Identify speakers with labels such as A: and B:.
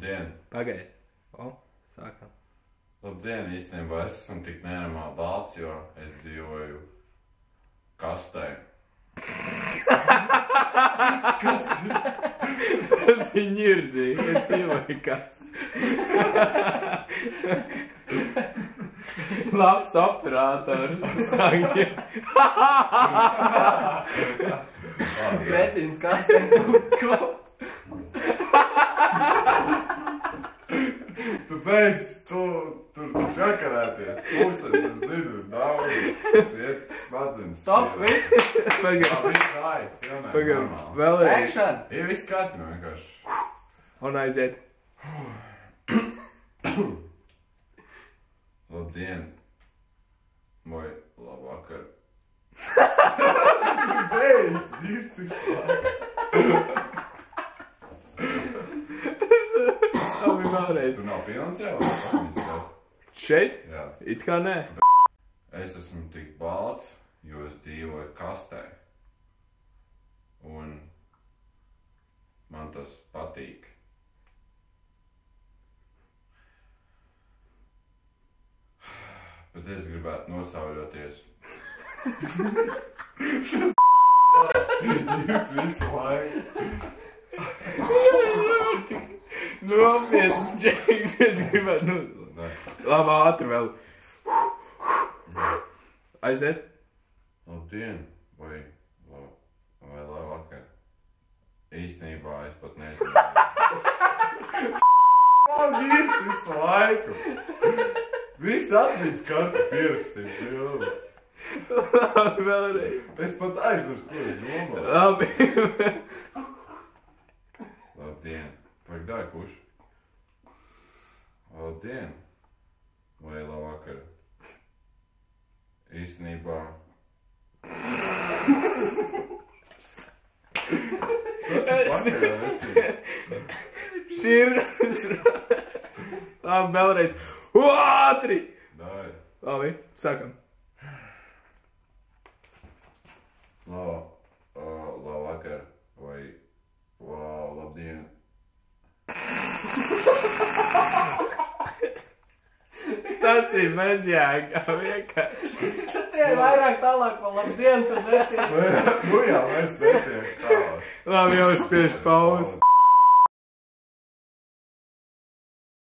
A: Labdien.
B: Pagaid. Sākam.
A: Labdien, īstenībā es esmu tik nenormāli balts, jo es dzīvoju kastē.
B: Kas ir ņirdzīgs? Es dzīvoju kastē. Labs operators.
C: Kretins kastē.
A: Tu teici, tu tur čakarēties. Pūsens, es zinu, daudz. Tas iet smadzenes.
C: Stop, viss.
B: Pagaid, vēlreiz.
C: Action.
A: Ir viss kārtībā vienkārši.
B: Un aiziet.
A: Labdien. Vai labvakar. Beidz,
B: Labi, vēlreiz.
A: Tu nav pilns jau?
B: Šeit?
A: Jā.
B: It kā nē.
A: Es esmu tik balts, jo es dzīvoju kastē. Un man tas patīk. Bet es gribētu nosauļoties. Jūgt visu laiku.
B: Nopietni, Džek, es gribētu, labi, ātri vēl. Aiziet.
A: Labdien, vai labvakar. Īstenībā es pat nezinu. Man ģirt visu laiku. Viss atmiņas kartu pierakstīt, pildi.
B: Labi, vēlreiz.
A: Es pat aizmirstu, ko es domāju.
B: Labi.
A: Labdien. Pagdāj, kurš? Labdien. Vai labvakar. Īstenībā. Tas ir pakaļ,
B: Šī ir... Labi, vēlreiz. Ātri!
A: Dai.
B: Labi, sākam.
A: Labvakar. Vai labdien.
B: Tas ir bezjēga, vienkārši.
C: Tad tie ir vairāk tālāk pa labdien, tad netiek.
A: Nu jā, mēs netiek tālāk.
B: Labi, jau spiež pauzi.